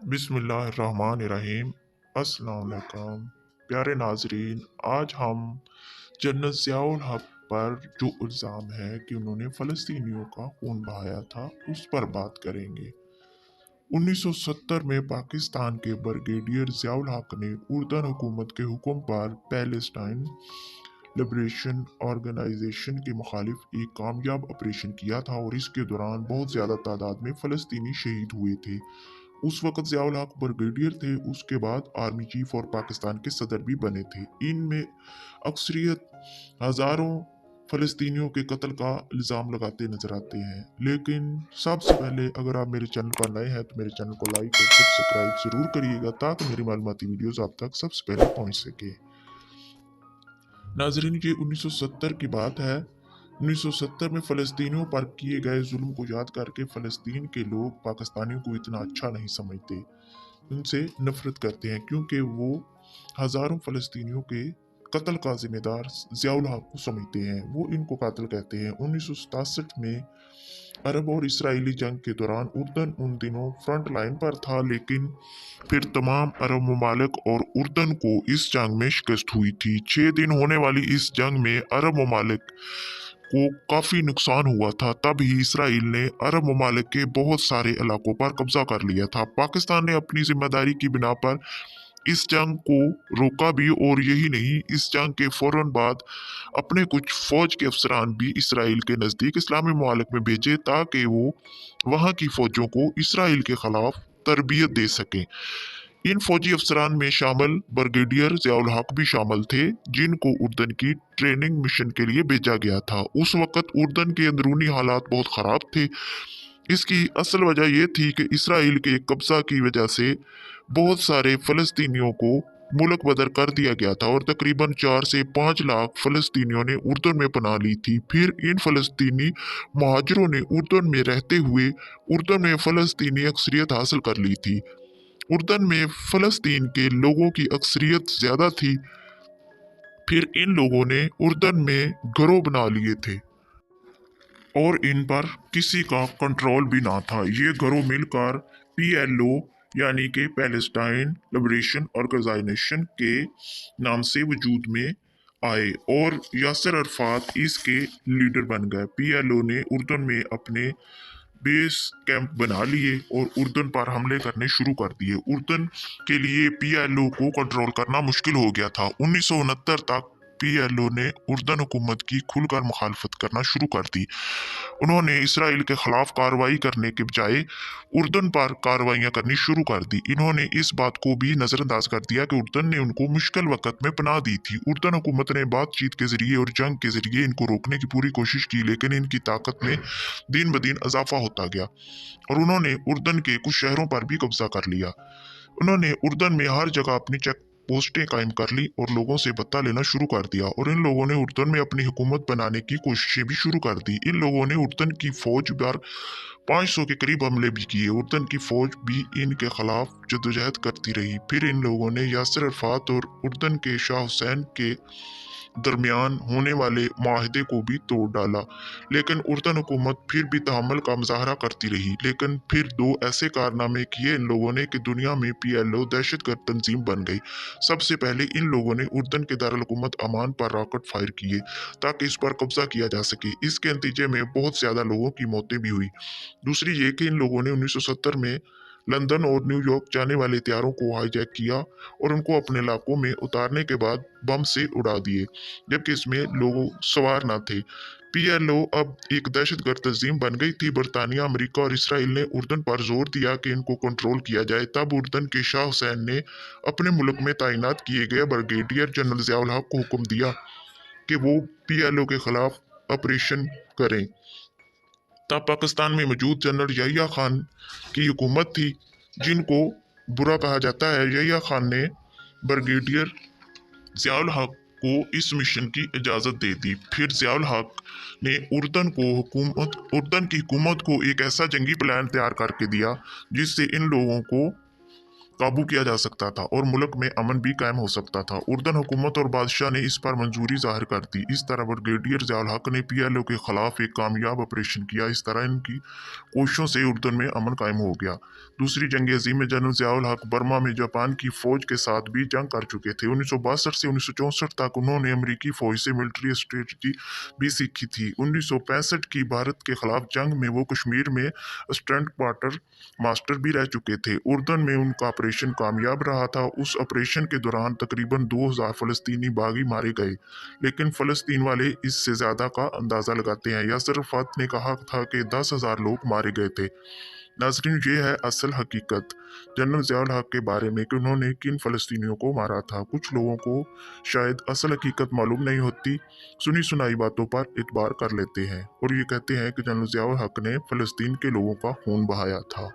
बिस्मिल्लाहिर्रहमानिर्रहीम। अस्सलाम वालेकुम प्यारे नाजरीन। आज हम जनरल ज़ियाउल हक पर जो इल्ज़ाम है कि उन्होंने फ़लस्तीनियों का खून बहाया था उस पर बात करेंगे। 1970 में पाकिस्तान के ब्रिगेडियर ज़ियाउल हक ने उर्दन हुकूमत के हुक्म पर पैलेस्टाइन लिबरेशन ऑर्गेनाइजेशन के मुखालिफ एक कामयाब ऑपरेशन किया था और इसके दौरान बहुत ज़्यादा तादाद में फ़लस्तीनी शहीद हुए थे। उस वक्त ज़ियाउल हक ब्रिगेडियर थे, उसके बाद आर्मी चीफ और पाकिस्तान के सदर भी बने थे। इनमें अक्सरियत हज़ारों फ़लस्तीनियों के कत्ल का इल्ज़ाम लगाते नजर आते हैं। लेकिन सबसे पहले अगर आप मेरे चैनल पर नए हैं तो मेरे चैनल को लाइक और सब्सक्राइब ज़रूर करिएगा ताकि मेरी मालूमाती वीडियोस आप तक सबसे पहले पहुंच सके। नाजरीन, ये 1970 की बात है। 1970 में फ़लस्तीनियों पर किए गए जुल्म को याद करके फ़लस्तीन के लोग पाकिस्तानियों को इतना अच्छा नहीं समझते, उनसे नफरत करते हैं, क्योंकि वो हज़ारों फ़लस्तीनियों के कत्ल का जिम्मेदार ज़ियाउल हक को समझते हैं। वो इनको कातिल कहते हैं। 1967 में अरब और इसराइली जंग के दौरान उर्दन उन दिनों फ्रंट लाइन पर था, लेकिन फिर तमाम अरब ममालिक और उर्दन को इस जंग में शिकस्त हुई थी। 6 दिन होने वाली इस जंग में अरब ममालिक को काफ़ी नुकसान हुआ था। तब ही इसराइल ने अरब ममालिक के बहुत सारे इलाकों पर कब्जा कर लिया था। पाकिस्तान ने अपनी जिम्मेदारी की बिना पर इस जंग को रोका भी, और यही नहीं, इस जंग के फौरन बाद अपने कुछ फौज के अफसरान भी इसराइल के नज़दीक इस्लामी ममालिक में भेजे ताकि वो वहाँ की फौजों को इसराइल के खिलाफ तरबियत दे सकें। इन फौजी अफसरान में शामिल ब्रिगेडियर ज़ियाउल हक भी शामिल थे, जिनको उर्दन की ट्रेनिंग मिशन के लिए भेजा गया था। उस वक्त उर्दन के अंदरूनी हालात बहुत ख़राब थे। इसकी असल वजह यह थी कि इसराइल के कब्जा की वजह से बहुत सारे फ़लस्तीनियों को मुल्क बदर कर दिया गया था और तकरीबन 4 से 5 लाख फ़लस्तीनियों ने उर्दन में पनाह ली थी। फिर इन फ़लस्तीनी महाजरों ने उर्दन में रहते हुए उर्दन में फ़लस्तीनी अक्सरियत हासिल कर ली थी। उर्दन में फ़लस्तीन के लोगों की अक्सरियत ज़्यादा थी। फिर इन लोगों ने उर्दन में घरों बना लिए थे और इन पर किसी का कंट्रोल भी ना था। ये घरों मिलकर पीएलओ यानी कि पैलेस्टाइन लिबरेशन ऑर्गेनाइजेशन के नाम से वजूद में आए और यासिर अरफात इसके लीडर बन गए। पीएलओ ने उर्दन में अपने बेस कैंप बना लिए और उर्दन पर हमले करने शुरू कर दिए। उर्दन के लिए पीएलओ को कंट्रोल करना मुश्किल हो गया था। 1969 तक पीएलओ ने उर्दन हुकूमत की खुलकर मुखालफत करना शुरू कर दी। उन्होंने इसराइल के खिलाफ कार्रवाई करने के बजाय उर्दन पर कार्रवाइयां करनी शुरू कर दी। इन्होंने इस बात को भी नजरअंदाज कर दिया कि उर्दन ने उनको मुश्किल वक्त में पनाह दी थी। उर्दन हुकूमत ने बातचीत के जरिए और जंग के जरिए इनको रोकने की पूरी कोशिश की, लेकिन इनकी ताकत में दिन ब दिन इजाफा होता गया और उन्होंने उर्दन के कुछ शहरों पर भी कब्जा कर लिया। उन्होंने उर्दन में हर जगह अपनी चेक पोस्टें कायम कर ली और लोगों से भत्ता लेना शुरू कर दिया और इन लोगों ने उर्दन में अपनी हुकूमत बनाने की कोशिशें भी शुरू कर दी। इन लोगों ने उर्दन की फौज पर 500 के करीब हमले भी किए। उर्दन की फौज भी इनके खिलाफ जदोजहद करती रही। फिर इन लोगों ने यासिर अरफात और उर्दन के शाह हुसैन के दरमियान होने वाले माहदे को भी तोड़ डाला, लेकिन उर्दन हुकूमत फिर भी तहम्मुल का मुजाहरा करती रही। लेकिन फिर दो ऐसे कारनामे किए इन लोगों ने कि दुनिया में पीएलओ दहशतगर्द तंजीम बन गई। सबसे पहले इन लोगों ने उर्दन के दारुल हुकूमत अमान पर रॉकेट फायर किए ताकि इस पर कब्जा किया जा सके। इसके नतीजे में बहुत ज़्यादा लोगों की मौतें भी हुई। दूसरी ये कि इन लोगों ने 1970 में लंदन और न्यूयॉर्क जाने वाले हथियारों को हाईजैक किया और उनको अपने इलाकों में उतारने के बाद बम से उड़ा दिए, जबकि इसमें लोग सवार न थे। पीएलओ अब एक दहशतगर्द तंजीम बन गई थी। बरतानिया, अमेरिका और इसराइल ने उर्दन पर जोर दिया कि इनको कंट्रोल किया जाए। तब उर्दन के शाह हुसैन ने अपने मुल्क में तैनात किए गए ब्रिगेडियर जनरल ज़ियाउल हक को हुक्म दिया कि वो पीएलओ के खिलाफ ऑपरेशन करें। तब पाकिस्तान में मौजूद जनरल यहिया खान की हुकूमत थी, जिनको बुरा कहा जाता है। यहिया खान ने ब्रिगेडियर ज़ियाउल हक को इस मिशन की इजाज़त दे दी। फिर ज़ियाउल हक ने उर्दन की हुकूमत को एक ऐसा जंगी प्लान तैयार करके दिया जिससे इन लोगों को काबू किया जा सकता था और मुल्क में अमन भी कायम हो सकता था। उर्दन हुकूमत और बादशाह ने इस पर मंजूरी जाहिर कर दी। इस तरह ब्रिगेडियर ज़ियाउल हक ने PLO के खिलाफ एक कामयाब ऑपरेशन किया। इस तरह इनकी कोशिशों से उर्दन में अमन कायम हो गया। दूसरी जंग अजीम में जनरल ज़ियाउल हक बर्मा में जापान की फौज के साथ भी जंग कर चुके थे। 1962 से 1964 तक उन्होंने अमरीकी फौज से मिलिट्री स्ट्रेटजी भी सीखी थी। 1965 की भारत के खिलाफ जंग में वो कश्मीर में स्टैंड क्वार्टर मास्टर भी रह चुके थे। उर्दन में उनका ऑपरेशन कामयाब रहा था। उस ऑपरेशन के दौरान तकरीबन 2000 फलस्तीनी बागी मारे गए, लेकिन फलस्तीन वाले इससे ज्यादा का अंदाजा लगाते हैं। यासर अराफात ने कहा था कि 10,000 लोग मारे गए थे। नाजरीन, ये है असल हकीकत जनरल ज़ियाउल हक के बारे में कि उन्होंने किन फ़लस्तीनियों को मारा था। कुछ लोगों को शायद असल हकीकत मालूम नहीं होती, सुनी सुनाई बातों पर इतबार कर लेते हैं और ये कहते हैं कि जनरल ज़ियाउल हक ने फ़लस्तीन के लोगों का खून बहाया था।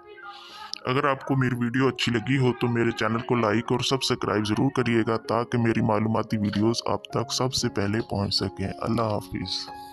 अगर आपको मेरी वीडियो अच्छी लगी हो तो मेरे चैनल को लाइक और सब्सक्राइब ज़रूर करिएगा ताकि मेरी मालूमाती वीडियोस आप तक सबसे पहले पहुंच सकें। अल्लाह हाफिज़।